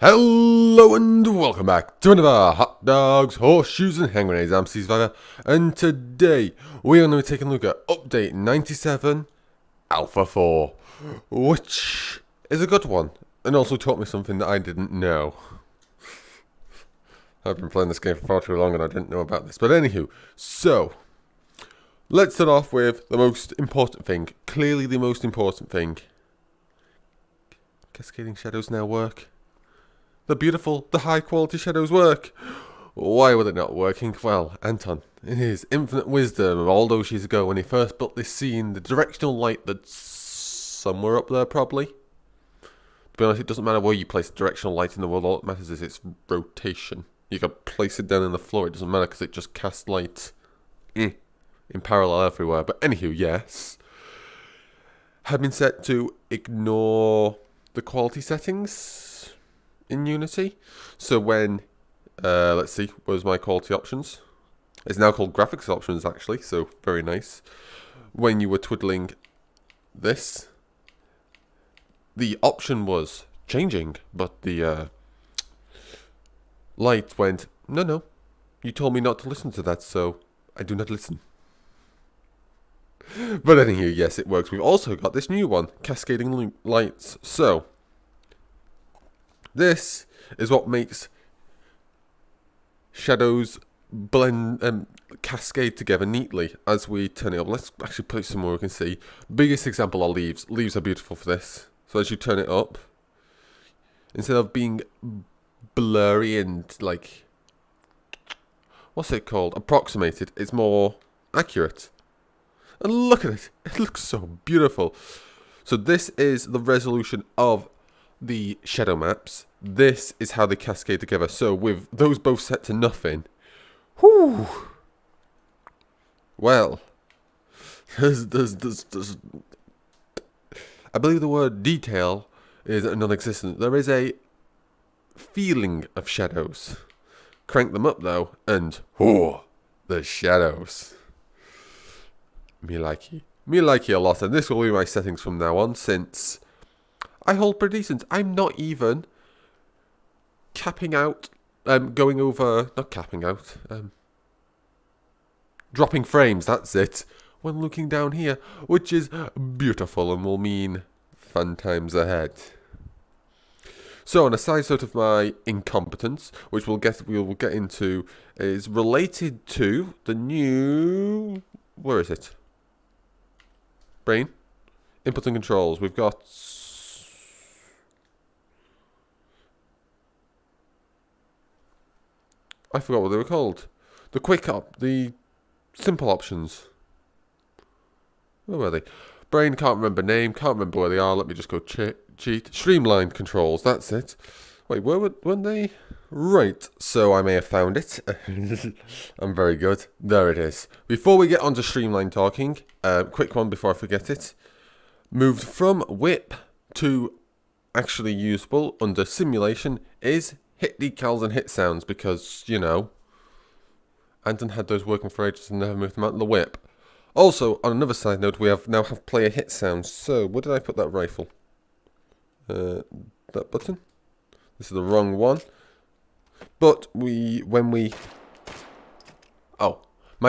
Hello and welcome back to another Hot Dogs, Horseshoes and Hand Grenades. I'm CZSurvivor, and today we are going to be taking a look at Update 97 Alpha 4, which is a good one, and also taught me something that I didn't know. I've been playing this game for far too long and I didn't know about this, but anywho, so let's start off with the most important thing, clearly the most important thing. Cascading shadows now work. The beautiful, the high quality shadows work. Why were they not working? Well, Anton, in his infinite wisdom of all those years ago when he first built this scene, the directional light that's somewhere up there probably. To be honest, it doesn't matter where you place the directional light in the world, all that matters is its rotation. You can place it down in the floor, it doesn't matter because it just casts light in parallel everywhere. But anywho, yes. Had been set to ignore the quality settings in Unity. So when, let's see, where's my quality options? It's now called graphics options actually, so very nice. When you were twiddling this, the option was changing, but the light went, no, you told me not to listen to that, so I do not listen. But anyway, yes, it works. We've also got this new one, cascading lights. So this is what makes shadows blend cascade together neatly as we turn it up. Let's actually put it somewhere we can see. Biggest example are leaves. Leaves are beautiful for this. So as you turn it up, instead of being blurry and like, what's it called? Approximated, it's more accurate. And look at it. It looks so beautiful. So this is the resolution of the shadow maps. This is how they cascade together. So with those both set to nothing, whoo, well, there's I believe the word detail is non-existent. There is a feeling of shadows. Crank them up though, and oh, the shadows. Me likey a lot, and this will be my settings from now on, since I hold pretty decent. I'm not even capping out, going over, not capping out, dropping frames, that's it, when looking down here, which is beautiful and will mean fun times ahead. So on a side note of my incompetence, which we will get into, is related to the new, where is it? Brain? Input and controls. We've got, I forgot what they were called. The simple options. Where were they? Brain, can't remember name, can't remember where they are. Let me just go cheat. Streamlined controls, that's it. Wait, weren't they? Right, so I may have found it. I'm very good. There it is. Before we get on to streamline talking, quick one before I forget it. Moved from whip to actually usable under simulation is hit decals and hit sounds, because, you know, Anton had those working for ages and never moved them out of the whip. Also, on another side note, we now have player hit sounds. So, where did I put that rifle? That button? This is the wrong one. But might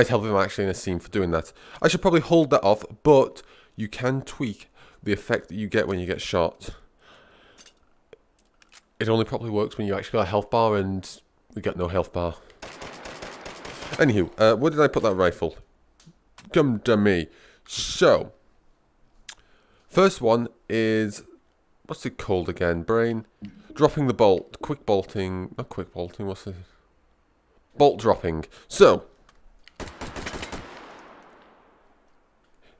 help him actually in a scene for doing that. I should probably hold that off, but you can tweak the effect that you get when you get shot. It only probably works when you actually got a health bar, and we got no health bar. Anywho, where did I put that rifle? Come to me. So, first one is, what's it called again, Brain? Dropping the bolt, not quick bolting, what's it? Bolt dropping. So,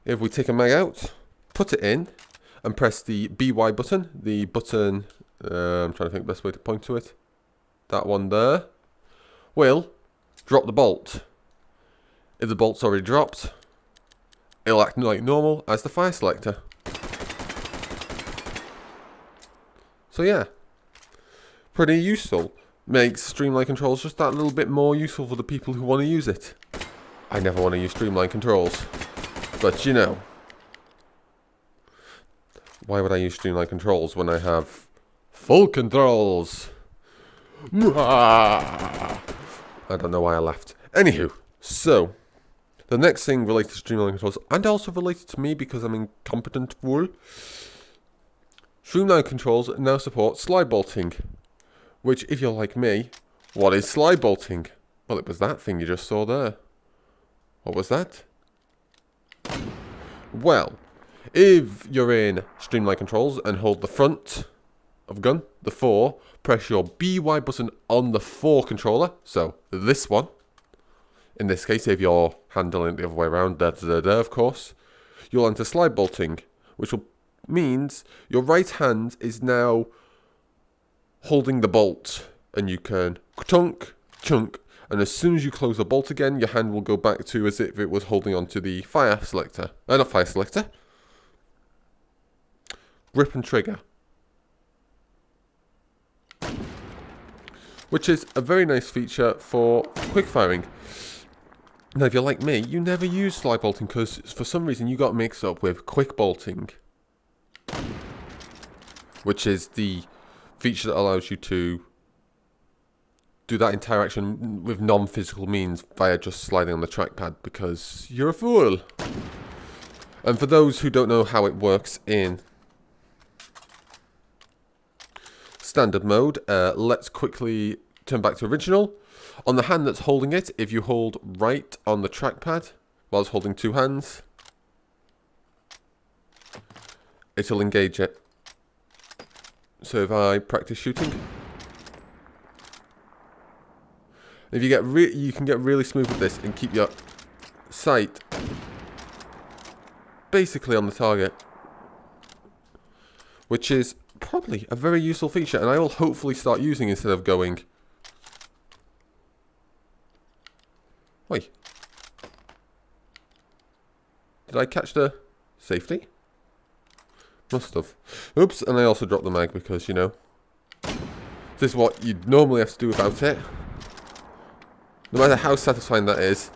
if we take a mag out, put it in, and press the BY button, I'm trying to think the best way to point to it. That one there will drop the bolt. If the bolt's already dropped, it'll act like normal as the fire selector. So yeah, pretty useful. Makes streamline controls just that little bit more useful for the people who want to use it. I never want to use streamline controls, but you know, why would I use streamline controls when I have full controls? I don't know why I laughed. Anywho, so the next thing related to streamline controls, and also related to me because I'm incompetent fool. Streamline controls now support slide bolting, which, if you're like me, what is slide bolting? Well, it was that thing you just saw there. What was that? Well, if you're in streamline controls and hold the front of gun, the 4, press your BY button on the 4 controller, so this one. In this case, if you're handling it the other way around, of course, you'll enter slide bolting, which means your right hand is now holding the bolt, and you can chunk, and as soon as you close the bolt again, your hand will go back to as if it was holding onto the fire selector. Not fire selector. Grip and trigger. Which is a very nice feature for quick firing. Now, if you're like me, you never use slide bolting because for some reason you got mixed up with quick bolting, which is the feature that allows you to do that entire action with non-physical means via just sliding on the trackpad because you're a fool. And for those who don't know how it works in standard mode, let's quickly turn back to original. On the hand that's holding it, if you hold right on the trackpad while it's holding 2 hands, it'll engage it. So if I practice shooting, if you get you can get really smooth with this and keep your sight basically on the target, which is probably a very useful feature, and I will hopefully start using instead of going. Wait. Did I catch the safety? Must have. Oops, and I also dropped the mag because, you know, this is what you'd normally have to do without it. No matter how satisfying that is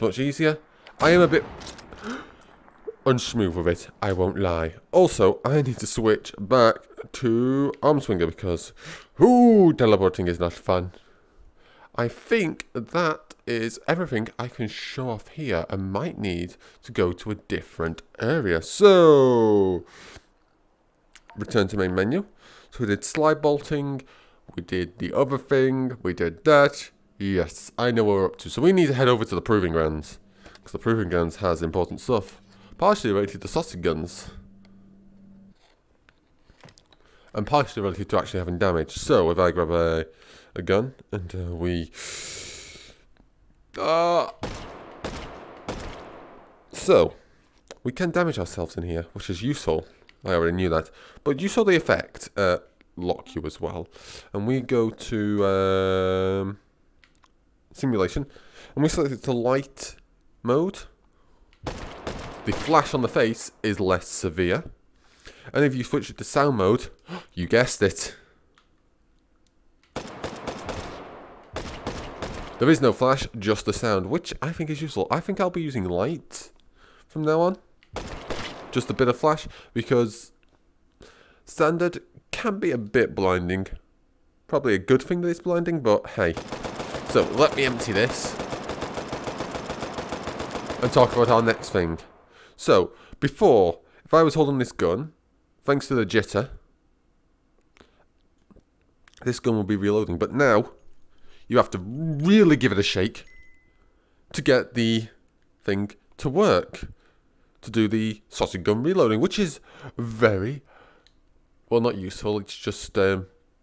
much easier. I am a bit unsmooth with it, I won't lie. Also, I need to switch back to arm swinger because, teleporting is not fun. I think that is everything I can show off here. I might need to go to a different area. So, return to main menu. So we did slide bolting, we did the other thing, we did that. Yes, I know what we're up to. So we need to head over to the proving grounds, because the proving grounds has important stuff. Partially related to sausage guns. And partially related to actually having damage. So if I grab a gun and so we can damage ourselves in here, which is useful. I already knew that, but you saw the effect lock you as well. And we go to simulation, and we select it to light mode. The flash on the face is less severe, and if you switch it to sound mode, you guessed it, there is no flash, just the sound, which I think is useful. I think I'll be using light from now on. Just a bit of flash, because standard can be a bit blinding. Probably a good thing that it's blinding, but hey. So, let me empty this and talk about our next thing. So, before, if I was holding this gun, thanks to the jitter, this gun will be reloading. But now, you have to really give it a shake to get the thing to work. To do the sausage gun reloading, which is very, well, not useful, it's just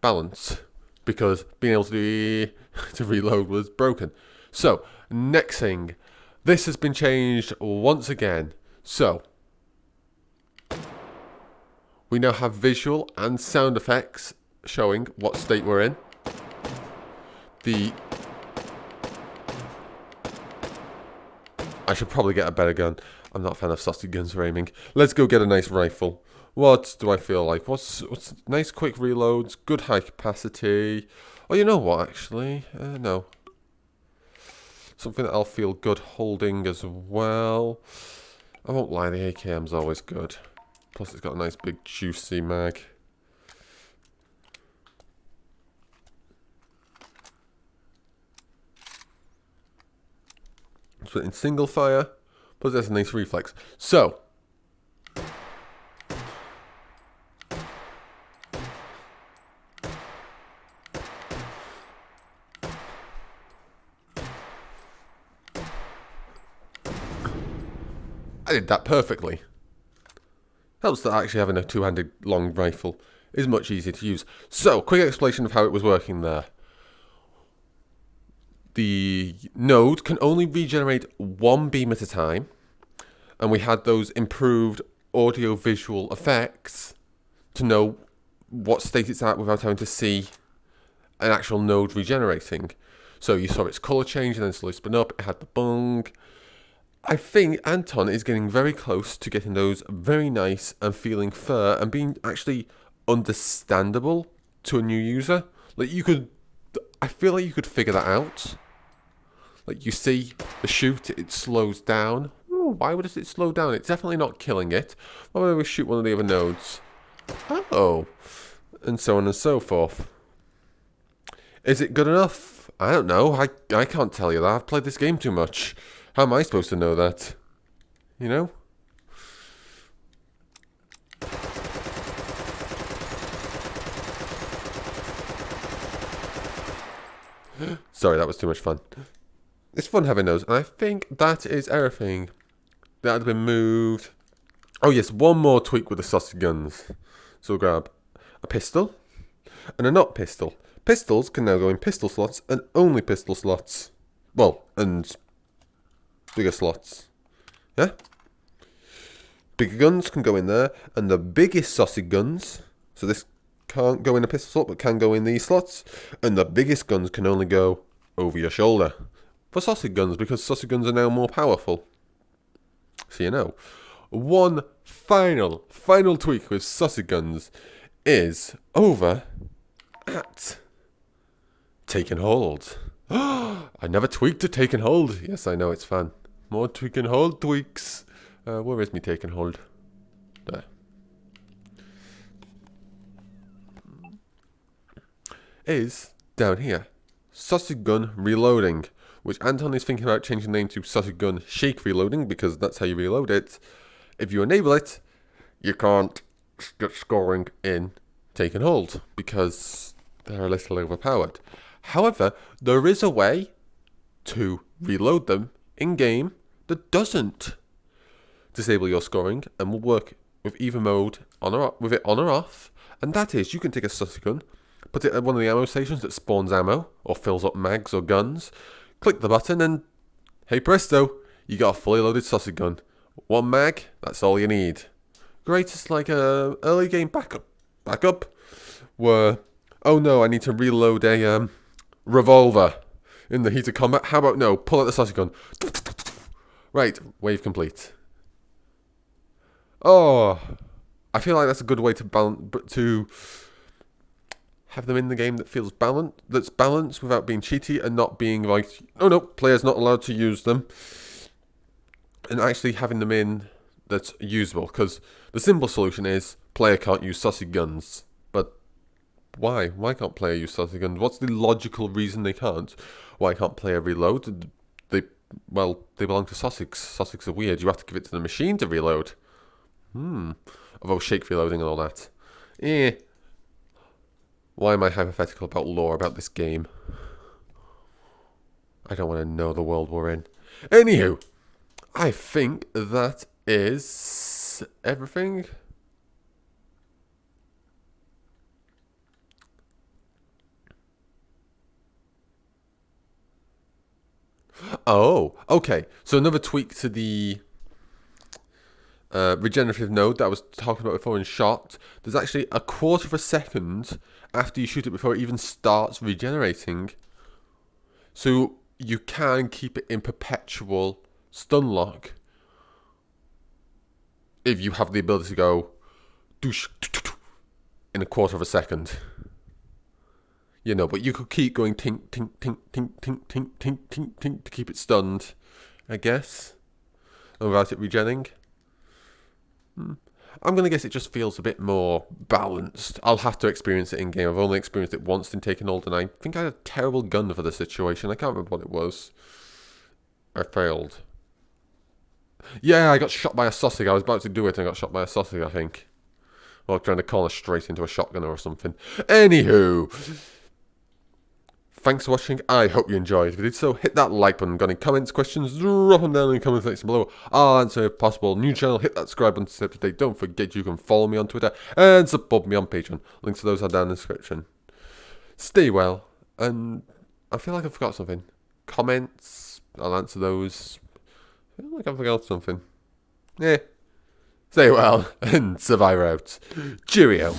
balance. Because being able to reload was broken. So, next thing. This has been changed once again. So, we now have visual and sound effects showing what state we're in. I should probably get a better gun. I'm not a fan of sausage guns for aiming. Let's go get a nice rifle. What do I feel like? What's nice quick reloads, good high capacity. Oh, you know what, actually? No. Something that I'll feel good holding as well. I won't lie, the AKM's always good. Plus it's got a nice big juicy mag. Put it in single fire. Possess a nice reflex. So, I did that perfectly. Helps that actually having a two-handed long rifle is much easier to use. So, quick explanation of how it was working there. The node can only regenerate one beam at a time, and we had those improved audio-visual effects to know what state it's at without having to see an actual node regenerating. So you saw its colour change and then slowly spin up, it had the bung. I think Anton is getting very close to getting those very nice and feeling fair and being actually understandable to a new user. Like I feel like you could figure that out. Like you see the shoot, it slows down. Ooh, why would it slow down? It's definitely not killing it. Why would we shoot one of the other nodes? Oh, and so on and so forth. Is it good enough? I don't know. I can't tell you that. I've played this game too much. How am I supposed to know that? You know? Sorry, that was too much fun. It's fun having those, and I think that is everything that had been moved. Oh yes, one more tweak with the sausage guns. So we'll grab a pistol and a not pistol. Pistols can now go in pistol slots and only pistol slots. Well, and bigger slots. Yeah? Bigger guns can go in there, and the biggest sausage guns, so this can't go in a pistol slot but can go in these slots, and the biggest guns can only go over your shoulder. For sausage guns, because sausage guns are now more powerful. So you know. One final tweak with sausage guns is over at Taken Hold. I never tweaked a Taken Hold. Yes, I know, it's fun. More Taken Hold tweaks. Where is me Taken Hold? There. Is down here. Sausage Gun Reloading, which Anton is thinking about changing the name to Sausage Gun Shake Reloading, because that's how you reload it. If you enable it, you can't get scoring in Taken Hold, because they're a little overpowered. However, there is a way to reload them in-game that doesn't disable your scoring and will work with either mode on or off, and that is you can take a sausage gun, put it at one of the ammo stations that spawns ammo or fills up mags or guns, click the button, and hey presto, you got a fully loaded sausage gun. One mag, that's all you need. Great, it's like a early game backup, where, oh no, I need to reload a revolver in the heat of combat. How about no, pull out the sausage gun. Right, wave complete. Oh, I feel like that's a good way to have them in the game that feels that's balanced without being cheaty and not being like, oh no, player's not allowed to use them. And actually having them in that's usable, because the simple solution is player can't use sausage guns. But why? Why can't player use sausage guns? What's the logical reason they can't? Why can't player reload? They belong to Sussex. Sussex are weird. You have to give it to the machine to reload. Although shake reloading and all that. Why am I hypothetical about lore about this game? I don't want to know the world we're in. Anywho, I think that is everything. Oh, okay. So another tweak to the regenerative node that I was talking about before in shot. There's actually a quarter of a second after you shoot it before it even starts regenerating. So you can keep it in perpetual stun lock if you have the ability to go doosh in a quarter of a second. You know, but you could keep going tink, tink, tink, tink, tink, tink, tink, tink, tink to keep it stunned, I guess, and without it regenning. I'm going to guess it just feels a bit more balanced. I'll have to experience it in-game. I've only experienced it once in Taken Hold, and I think I had a terrible gun for the situation. I can't remember what it was. I failed. Yeah, I got shot by a sausage. I was about to do it and I got shot by a sausage, I think. Or trying to corner straight into a shotgun or something. Anywho. Thanks for watching. I hope you enjoyed. If you did so, hit that like button. Got any comments, questions, drop them down in the comment section below. I'll answer if possible. New channel, hit that subscribe button to stay up to date. Don't forget you can follow me on Twitter and support me on Patreon. Links to those are down in the description. Stay well. And I feel like I forgot something. Comments, I'll answer those. I feel like I forgot something. Yeah. Stay well and Survivor out. Cheerio.